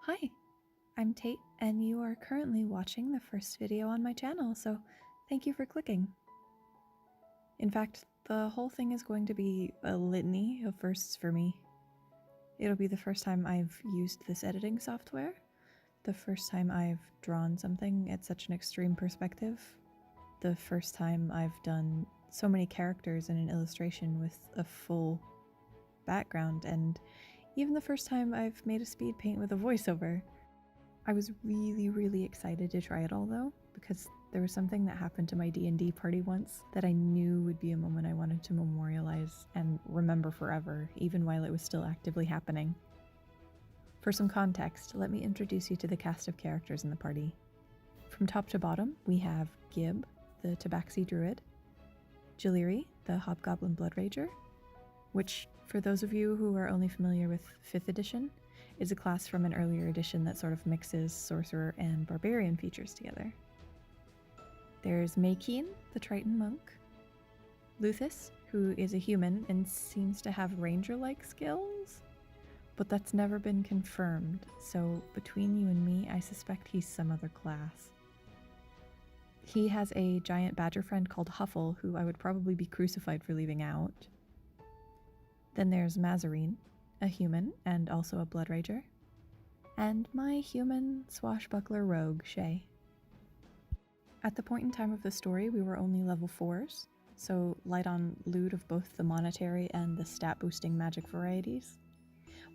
Hi, I'm Tate, and you are currently watching the first video on my channel, so thank you for clicking. In fact, the whole thing is going to be a litany of firsts for me. It'll be the first time I've used this editing software, the first time I've drawn something at such an extreme perspective, the first time I've done so many characters in an illustration with a full background, and even the first time I've made a speed paint with a voiceover. I was really excited to try it all though, because there was something that happened to my D&D party once that I knew would be a moment I wanted to memorialize and remember forever, even while it was still actively happening. For some context, let me introduce you to the cast of characters in the party. From top to bottom, we have Gib, the Tabaxi Druid, Jiliri, the Hobgoblin Blood Rager, which, for those of you who are only familiar with 5th edition, is a class from an earlier edition that sort of mixes sorcerer and barbarian features together. There's Maykeen, the Triton monk, Luthus, who is a human and seems to have ranger-like skills, but that's never been confirmed, so between you and me, I suspect he's some other class. He has a giant badger friend called Huffle, who I would probably be crucified for leaving out. Then there's Mazarine, a human and also a blood rager, and my human swashbuckler rogue, Shay. At the point in time of the story, we were only level 4s, so light on loot of both the monetary and the stat boosting magic varieties.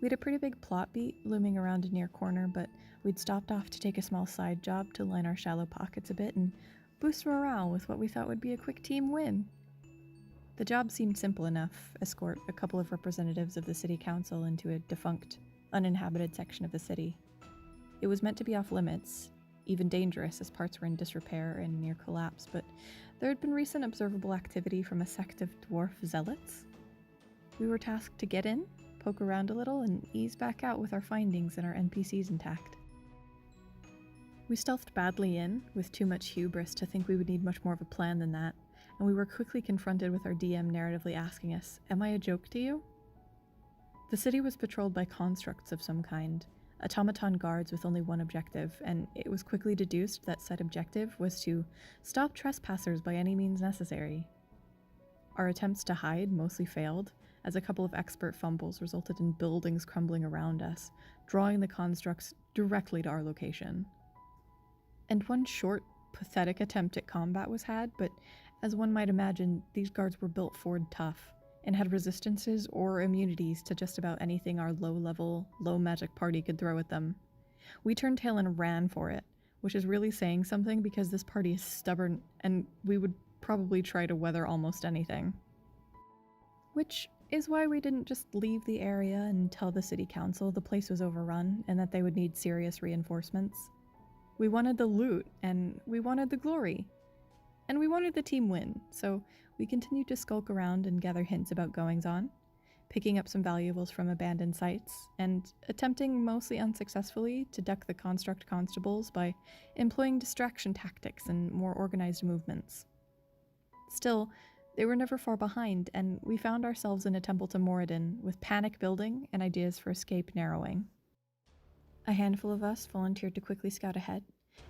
We had a pretty big plot beat looming around a near corner, but we'd stopped off to take a small side job to line our shallow pockets a bit and boost morale with what we thought would be a quick team win. The job seemed simple enough: escort a couple of representatives of the city council into a defunct, uninhabited section of the city. It was meant to be off limits, even dangerous as parts were in disrepair and near collapse, but there had been recent observable activity from a sect of dwarf zealots. We were tasked to get in, poke around a little, and ease back out with our findings and our NPCs intact. We stealthed badly in, with too much hubris to think we would need much more of a plan than that, and we were quickly confronted with our DM narratively asking us, "Am I a joke to you?" The city was patrolled by constructs of some kind, automaton guards with only one objective, and it was quickly deduced that said objective was to stop trespassers by any means necessary. Our attempts to hide mostly failed, as a couple of expert fumbles resulted in buildings crumbling around us, drawing the constructs directly to our location. And one short, pathetic attempt at combat was had, but as one might imagine, these guards were built Ford tough, and had resistances or immunities to just about anything our low-level, low-magic party could throw at them. We turned tail and ran for it, which is really saying something because this party is stubborn, and we would probably try to weather almost anything. Which is why we didn't just leave the area and tell the city council the place was overrun and that they would need serious reinforcements. We wanted the loot, and we wanted the glory. And we wanted the team win, so we continued to skulk around and gather hints about goings-on, picking up some valuables from abandoned sites, and attempting, mostly unsuccessfully, to duck the construct constables by employing distraction tactics and more organized movements. Still, they were never far behind, and we found ourselves in a temple to Moradin, with panic building and ideas for escape narrowing. A handful of us volunteered to quickly scout ahead,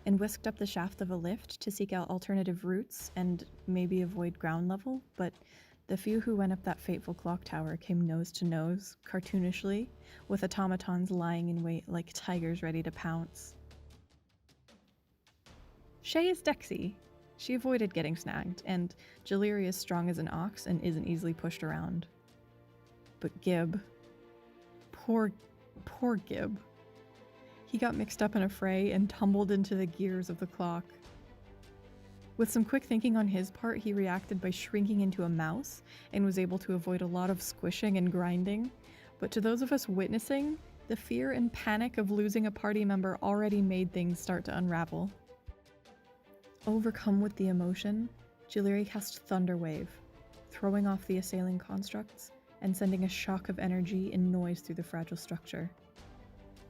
and whisked up the shaft of a lift to seek out alternative routes and maybe avoid ground level, but the few who went up that fateful clock tower came nose to nose, cartoonishly, with automatons lying in wait like tigers ready to pounce. Shay is Dexy. She avoided getting snagged, and Jiliri is strong as an ox and isn't easily pushed around. But Gib. Poor Gib. He got mixed up in a fray and tumbled into the gears of the clock. With some quick thinking on his part, he reacted by shrinking into a mouse and was able to avoid a lot of squishing and grinding, but to those of us witnessing, the fear and panic of losing a party member already made things start to unravel. Overcome with the emotion, Jiliri cast Thunder Wave, throwing off the assailing constructs and sending a shock of energy and noise through the fragile structure.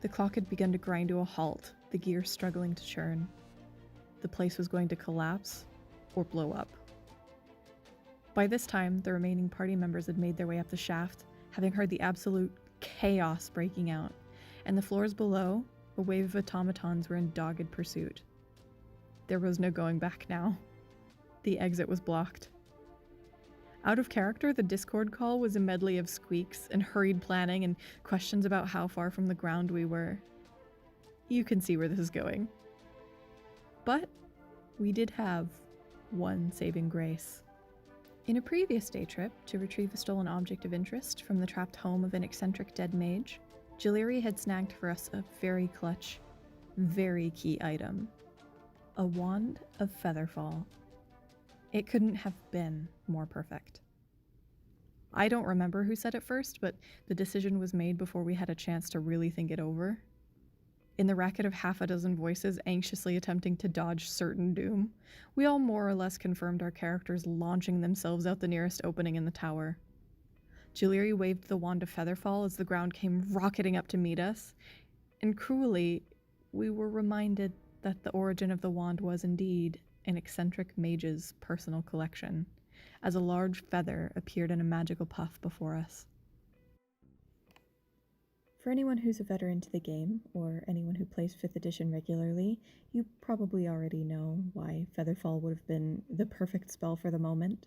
The clock had begun to grind to a halt, the gears struggling to churn. The place was going to collapse or blow up. By this time, the remaining party members had made their way up the shaft, having heard the absolute chaos breaking out, and the floors below, A wave of automatons were in dogged pursuit. There was no going back now. The exit was blocked. Out of character, the Discord call was a medley of squeaks and hurried planning and questions about how far from the ground we were. You can see where this is going. But we did have one saving grace. In a previous day trip to retrieve a stolen object of interest from the trapped home of an eccentric dead mage, Jaliri had snagged for us a very clutch, very key item. A wand of Featherfall. It couldn't have been more perfect. I don't remember who said it first, but the decision was made before we had a chance to really think it over. In the racket of half a dozen voices anxiously attempting to dodge certain doom, we all more or less confirmed our characters launching themselves out the nearest opening in the tower. Jaliri waved the wand of Featherfall as the ground came rocketing up to meet us, and cruelly, we were reminded that the origin of the wand was indeed an eccentric mage's personal collection, as a large feather appeared in a magical puff before us. For anyone who's a veteran to the game, or anyone who plays 5th edition regularly, you probably already know why Featherfall would have been the perfect spell for the moment.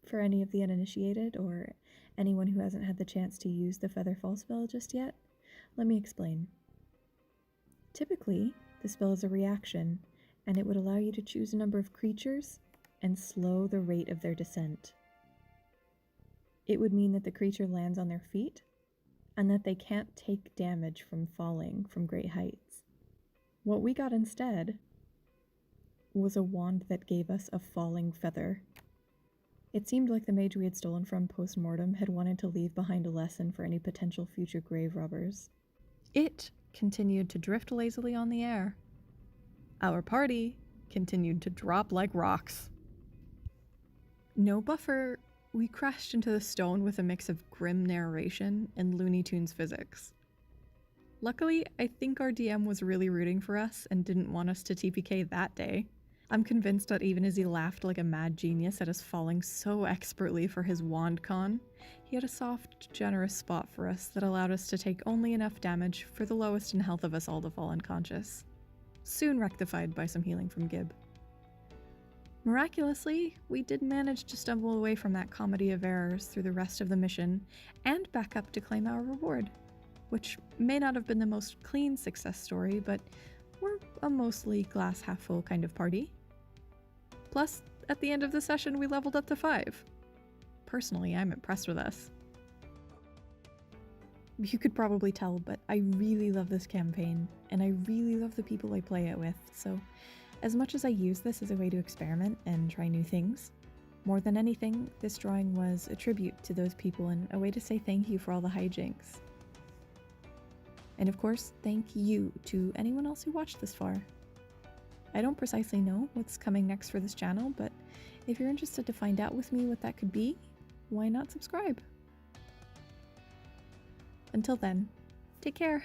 For any of the uninitiated, or anyone who hasn't had the chance to use the Featherfall spell just yet, let me explain. Typically, the spell is a reaction, and it would allow you to choose a number of creatures and slow the rate of their descent. It would mean that the creature lands on their feet, and that they can't take damage from falling from great heights. What we got instead was a wand that gave us a falling feather. It seemed like the mage we had stolen from post-mortem had wanted to leave behind a lesson for any potential future grave robbers. It continued to drift lazily on the air. Our party continued to drop like rocks. No buffer, we crashed into the stone with a mix of grim narration and Looney Tunes physics. Luckily, I think our DM was really rooting for us and didn't want us to TPK that day. I'm convinced that even as he laughed like a mad genius at us falling so expertly for his wand con, he had a soft, generous spot for us that allowed us to take only enough damage for the lowest in health of us all to fall unconscious. Soon rectified by some healing from Gib. Miraculously, we did manage to stumble away from that comedy of errors through the rest of the mission and back up to claim our reward, which may not have been the most clean success story, but we're a mostly glass half full kind of party. Plus, at the end of the session, we leveled up to 5. Personally, I'm impressed with us. You could probably tell, but I really love this campaign, and I really love the people I play it with, so as much as I use this as a way to experiment and try new things, more than anything, this drawing was a tribute to those people and a way to say thank you for all the hijinks. And of course, thank you to anyone else who watched this far. I don't precisely know what's coming next for this channel, but if you're interested to find out with me what that could be, why not subscribe? Until then, take care.